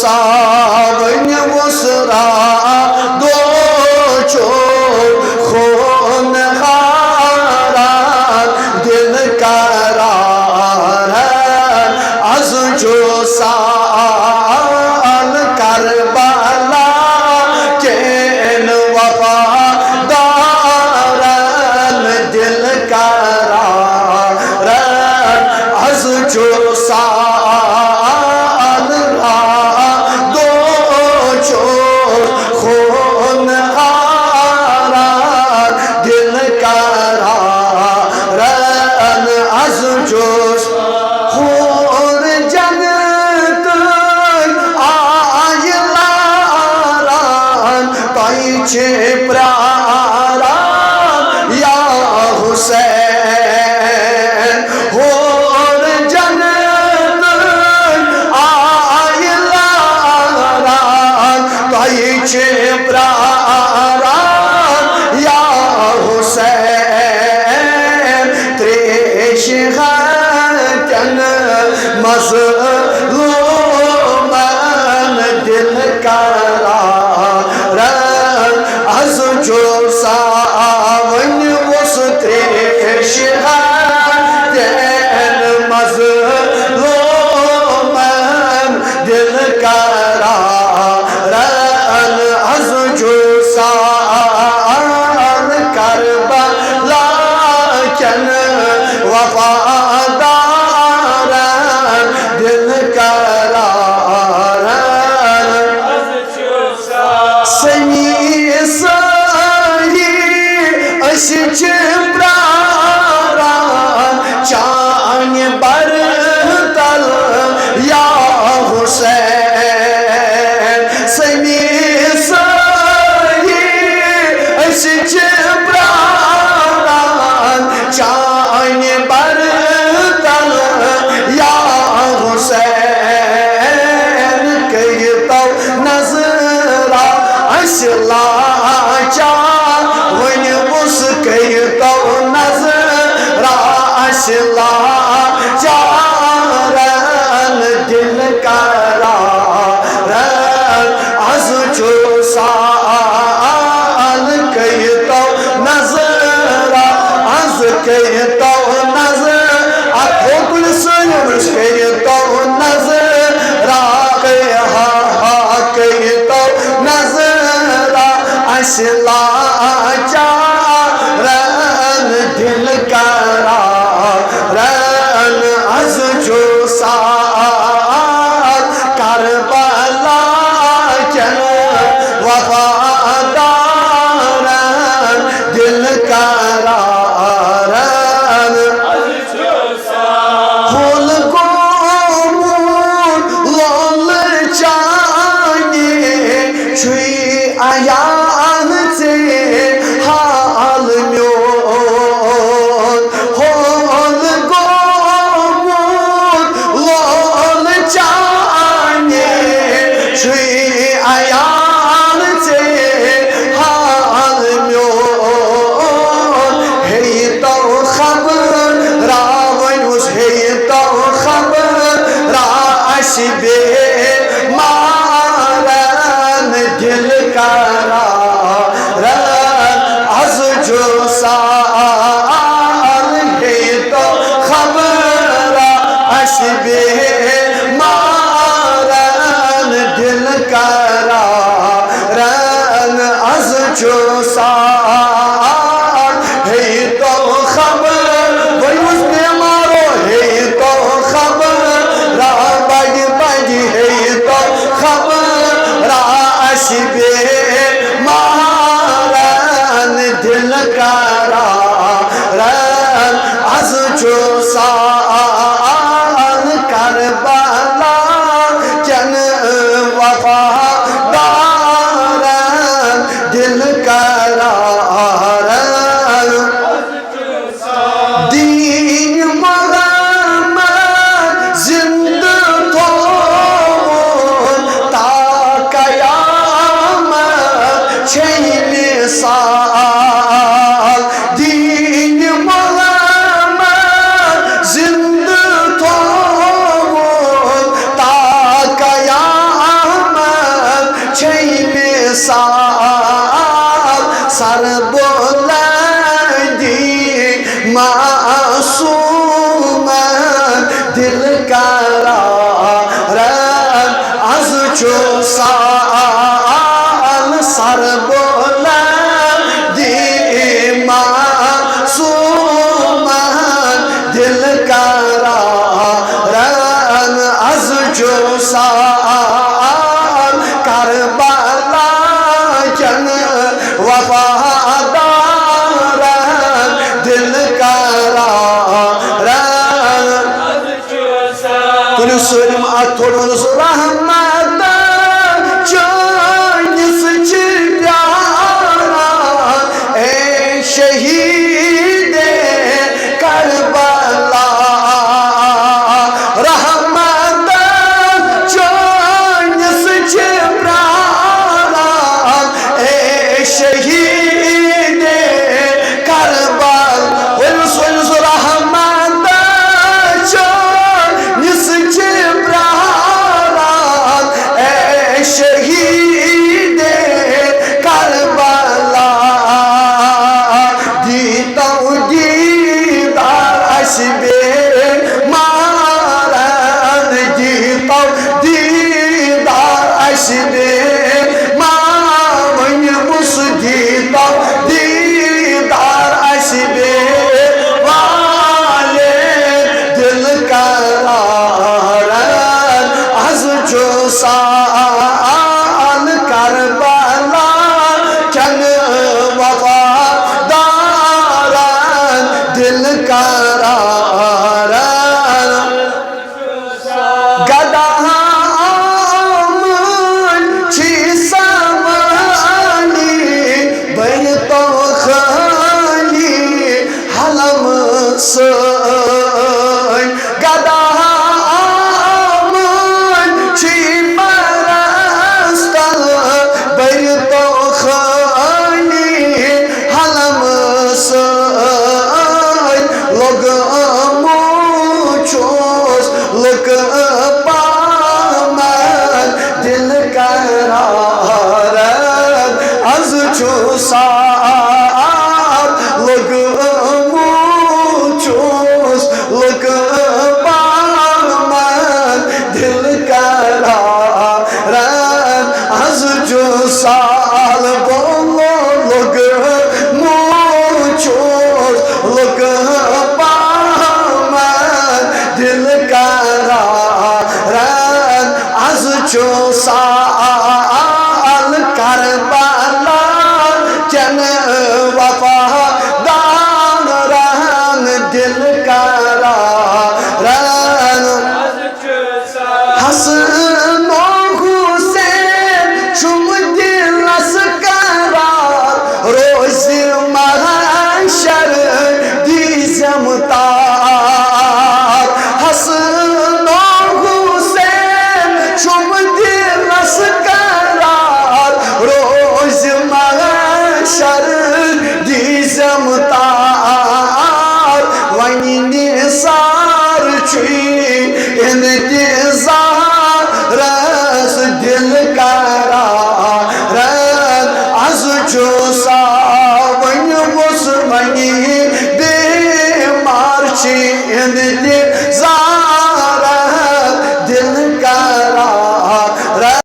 सावन वसरा दो चो खून खारा दिल करार आज जो साल करबला के वफादार दिल करार आज जो साल दो चो खून खारा दिल करार आज जो प्यारा या हुसैन हो जन्नत आयला प्यारा या हुसैन त्रेश गन मज़लूमन दिल करार आज जो सावन उस त्रेश गन मज़लूमन दिल करार आज जो साल करबला कन वफादार दिल करार सनी चान बरतल या हुसैन सनी चान बरतल या हुसैन कही तो नजरा असला चा वन उस कही तो नजरा असला चारन दिल करार आज जो साल कही तो नजरा आज कही तो नजर अखोकुल सयमश कही तो नजरा कही तो नजरा असला चारन दिल करार आज जो साल करबला कन वफादार दिल करार फूल को लोल चाहे छुई आयान से हाल म्योन होल गो लोल चाहे छुई आयान से हाल म्योन है तो खबर रावण है तो खबर राशबे मारन दिल करार आज जो साल है तो खबर राशबे मारन दिल करार आज जो साल है तो खबर वही उसने मारो है तो खबर बड़ी बड़ी है Yusuf'um atorunuz rahmet Canıs çıkara ey şehide Karbala rahmet canıs çıkara ey şehide Karbala Yunus rahmet canıs çıkara ey şehide Karbala ditav didar aşbe maran ditav didar aşbe mavan mus ditav didar aşbe vale dil kararan az jo sal Karbala can vafadaran dil kararan gadamın çisamani bayto khali halamsın gadamın çimarastal bayto khali halamsın log muchos log paman dil kararan az çusar log muchos log paman dil kararan az çusar bolo log muchos log paman dil kararan az çusar